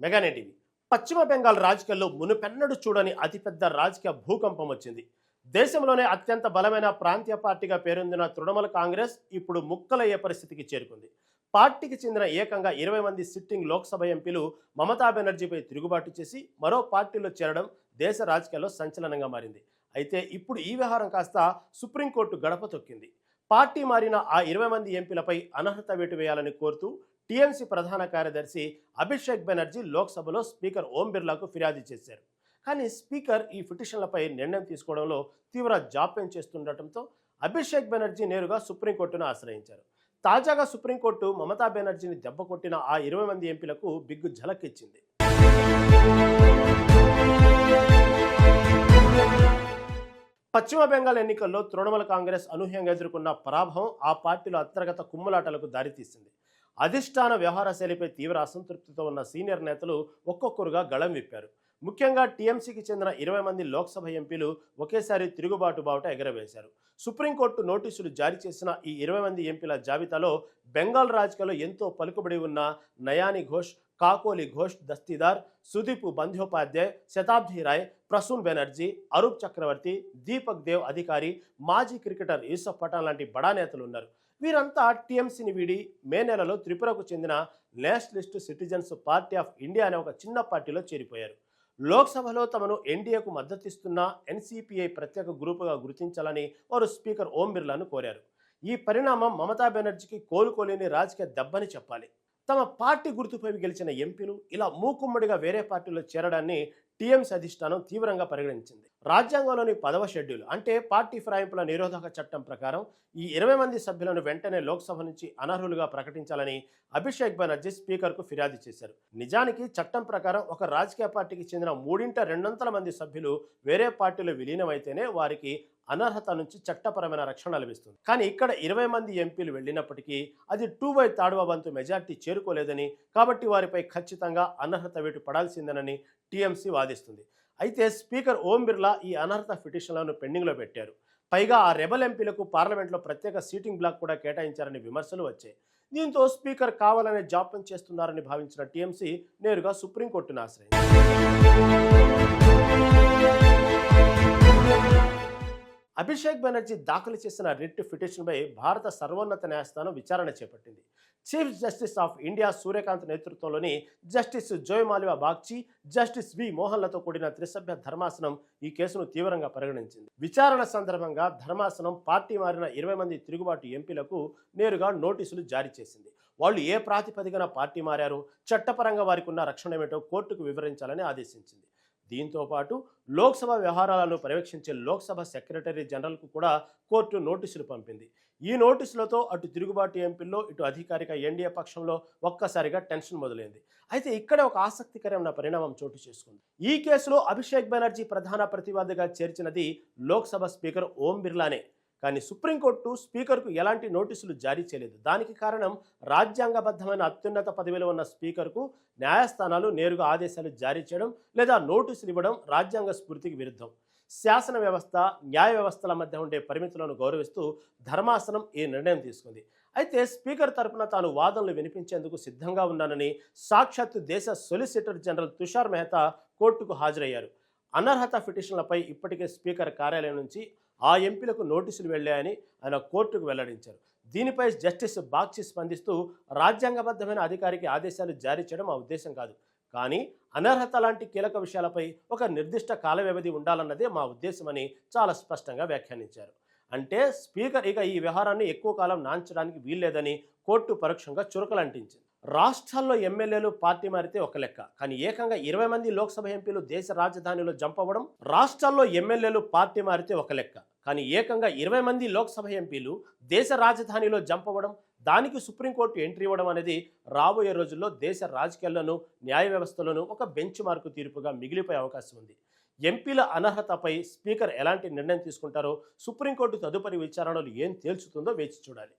మెగానే TV. పశ్చిమ బెంగాల్ రాజకీయాల్లో మునుపెన్నడు చూడని అతిపెద్ద రాజకీయ భూకంపం వచ్చింది. దేశంలోనే అత్యంత బలమైన ప్రాంతీయ పార్టీగా పేరొందిన తృణమూల్ కాంగ్రెస్ ఇప్పుడు ముక్కలయ్యే పరిస్థితికి చేరుకుంది. పార్టీకి చెందిన ఏకంగా 20 మంది సిట్టింగ్ లోక్సభ ఎంపీలు మమతా బెనర్జీపై తిరుగుబాటు చేసి మరో పార్టీలో చేరడం దేశ రాజకీయాల్లో సంచలనంగా మారింది. అయితే ఇప్పుడు ఈ వ్యవహారం కాస్త సుప్రీంకోర్టు గడప తొక్కింది. పార్టీ మారిన ఆ 20 మంది ఎంపీలపై అనర్హత వేటు వేయాలని కోరుతూ టీఎంసీ ప్రధాన కార్యదర్శి అభిషేక్ బెనర్జీ లోక్సభలో స్పీకర్ ఓం బిర్లాకు ఫిర్యాదు చేశారు. కానీ స్పీకర్ ఈ పిటిషన్లపై నిర్ణయం తీసుకోవడంలో తీవ్ర జాప్యం చేస్తుండటంతో అభిషేక్ బెనర్జీ నేరుగా సుప్రీంకోర్టును ఆశ్రయించారు. తాజాగా సుప్రీంకోర్టు మమతా బెనర్జీని దెబ్బకొట్టిన ఆ 20 మంది ఎంపీలకు బిగ్గు ఝలక్ ఇచ్చింది. పశ్చిమ బెంగాల్ ఎన్నికల్లో తృణమూల్ కాంగ్రెస్ అనూహ్యంగా ఎదుర్కొన్న పరాభవం ఆ పార్టీలో అంతర్గత కుమ్ములాటలకు దారితీసింది. అధిష్టాన వ్యవహార శైలిపై తీవ్ర అసంతృప్తితో ఉన్న సీనియర్ నేతలు ఒక్కొక్కరుగా గళం విప్పారు. ముఖ్యంగా టీఎంసీకి చెందిన 20 మంది లోక్సభ ఎంపీలు ఒకేసారి తిరుగుబాటు బావుట ఎగరవేశారు. సుప్రీంకోర్టు నోటీసులు జారీ చేసిన ఈ 20 మంది ఎంపీల జాబితాలో బెంగాల్ రాజకీయాల్లో ఎంతో పలుకుబడి ఉన్న నయాని ఘోష్, కాకోలి ఘోష్ దస్తీదార్, సుదీప్ బంధ్యోపాధ్యాయ్, శతాబ్ది రాయ్, ప్రసూన్ బెనర్జీ, అరూప్ చక్రవర్తి, దీపక్ దేవ్ అధికారి, మాజీ క్రికెటర్ యూసఫ్ పఠాన్ లాంటి బడా నేతలు ఉన్నారు. వీరంతా టీఎంసీని వీడి మే నెలలో త్రిపురకు చెందిన Nationalist citizens party of India అనే ఒక చిన్న పార్టీలో చేరిపోయారు. లోక్సభలో తమను ఎన్డీఏకు మద్దతిస్తున్న ఎన్సీపీఐ ప్రత్యేక గ్రూపుగా గుర్తించాలని వారు స్పీకర్ ఓం బిర్లాను కోరారు. ఈ పరిణామం మమతా బెనర్జీకి కోలుకోలేని రాజకీయ దెబ్బని చెప్పాలి. తమ పార్టీ గుర్తుపై గెలిచిన ఎంపీలు ఇలా మూకుమ్మడిగా వేరే పార్టీలో చేరడాన్ని టీఎంసీ అధిష్టానం తీవ్రంగా పరిగణించింది. రాజ్యాంగంలోని 10వ షెడ్యూల్ అంటే పార్టీ ఫిరాయింపుల నిరోధక చట్టం ప్రకారం ఈ 20 మంది సభ్యులను వెంటనే లోక్సభ నుంచి అనర్హులుగా ప్రకటించాలని అభిషేక్ బెనర్జీ స్పీకర్కు ఫిర్యాదు చేశారు. నిజానికి చట్టం ప్రకారం ఒక రాజకీయ పార్టీకి చెందిన 3/2 మంది సభ్యులు వేరే పార్టీలో విలీనమైతేనే వారికి అనర్హత నుంచి చట్టపరమైన రక్షణ లభిస్తుంది. కానీ ఇక్కడ 20 మంది ఎంపీలు వెళ్ళినప్పటికీ అది 2/3 వంతు మెజార్టీ చేరుకోలేదని, కాబట్టి వారిపై ఖచ్చితంగా అనర్హత వేటు పడాల్సిందేనని టీఎంసీ వాదిస్తుంది. అయితే స్పీకర్ ఓం బిర్లా ఈ అనర్హత పిటిషన్లను పెండింగ్లో పెట్టారు. పైగా ఆ రెబల్ ఎంపీలకు పార్లమెంట్లో ప్రత్యేక సీటింగ్ బ్లాక్ కూడా కేటాయించారని విమర్శలు వచ్చాయి. దీంతో స్పీకర్ కావాలనే జాప్యం చేస్తున్నారని భావించిన టీఎంసీ నేరుగా సుప్రీంకోర్టును ఆశ్రయించింది. అభిషేక్ బెనర్జీ దాఖలు చేసిన రిట్ పిటిషన్పై భారత సర్వోన్నత న్యాయస్థానం విచారణ చేపట్టింది. Chief justice of India Suryakant నేతృత్వంలోని justice Joymalya Bagchi, justice V మోహన్లతో కూడిన త్రిసభ్య ధర్మాసనం ఈ కేసును తీవ్రంగా పరిగణించింది. విచారణ సందర్భంగా ధర్మాసనం పార్టీ మారిన 20 మంది తిరుగుబాటు ఎంపీలకు నేరుగా నోటీసులు జారీ చేసింది. వాళ్ళు ఏ ప్రాతిపదికన పార్టీ మారారు, చట్టపరంగా వారికి ఉన్న రక్షణ ఏమిటో కోర్టుకు వివరించాలని ఆదేశించింది. దీంతో పాటు లోక్సభ వ్యవహారాలను పర్యవేక్షించే లోక్సభ సెక్రటరీ జనరల్కు కూడా కోర్టు నోటీసులు పంపింది. ఈ నోటీసులతో అటు తిరుగుబాటు ఎంపీల్లో ఇటు అధికారిక ఎన్డీఏ పక్షంలో ఒక్కసారిగా టెన్షన్ మొదలైంది. అయితే ఇక్కడే ఒక ఆసక్తికరమైన పరిణామం చోటు చేసుకుంది. ఈ కేసులో అభిషేక్ బెనర్జీ ప్రధాన ప్రతివాదిగా చేర్చినది లోక్సభ స్పీకర్ ఓం బిర్లానే. కానీ సుప్రీంకోర్టు స్పీకర్కు ఎలాంటి నోటీసులు జారీ చేయలేదు. దానికి కారణం రాజ్యాంగబద్ధమైన అత్యున్నత పదవిలో ఉన్న స్పీకర్కు న్యాయస్థానాలు నేరుగా ఆదేశాలు జారీ చేయడం లేదా నోటీసులు ఇవ్వడం రాజ్యాంగ స్ఫూర్తికి విరుద్ధం. శాసన వ్యవస్థ, న్యాయ వ్యవస్థల మధ్య ఉండే పరిమితులను గౌరవిస్తూ ధర్మాసనం ఈ నిర్ణయం తీసుకుంది. అయితే స్పీకర్ తరపున తాను వాదనలు వినిపించేందుకు సిద్ధంగా ఉన్నానని సాక్షాత్తు దేశ సొలిసిటర్ జనరల్ తుషార్ మెహతా కోర్టుకు హాజరయ్యారు. అనర్హత పిటిషన్లపై ఇప్పటికే స్పీకర్ కార్యాలయం నుంచి ఆ ఎంపీలకు నోటీసులు వెళ్లాయని ఆయన కోర్టుకు వెల్లడించారు. దీనిపై జస్టిస్ బాగ్చి స్పందిస్తూ రాజ్యాంగబద్ధమైన అధికారికి ఆదేశాలు జారీ చేయడం మా ఉద్దేశం కాదు, కానీ అనర్హత లాంటి కీలక విషయాలపై ఒక నిర్దిష్ట కాల వ్యవధి ఉండాలన్నదే మా ఉద్దేశమని చాలా స్పష్టంగా వ్యాఖ్యానించారు. అంటే స్పీకర్ ఇక ఈ వ్యవహారాన్ని ఎక్కువ కాలం నాంచడానికి వీల్లేదని కోర్టు పరోక్షంగా చురకలంటించింది. రాష్ట్రాల్లో ఎమ్మెల్యేలు పార్టీ మారితే ఒక లెక్క, కానీ ఏకంగా 20 మంది లోక్సభ ఎంపీలు దేశ రాజధానిలో జంప్ అవ్వడం. రాష్ట్రాల్లో ఎమ్మెల్యేలు పార్టీ మారితే ఒక లెక్క, కానీ ఏకంగా 20 మంది లోక్సభ ఎంపీలు దేశ రాజధానిలో జంప్ అవ్వడం, దానికి సుప్రీంకోర్టు ఎంట్రీ ఇవ్వడం అనేది రాబోయే రోజుల్లో దేశ రాజకీయాల్లోనూ న్యాయ వ్యవస్థలోనూ ఒక బెంచ్ మార్కు తీర్పుగా మిగిలిపోయే అవకాశం ఉంది. ఎంపీల అనర్హతపై స్పీకర్ ఎలాంటి నిర్ణయం తీసుకుంటారో, సుప్రీంకోర్టు తదుపరి విచారణలు ఏం తేల్చుతుందో వేచి చూడాలి.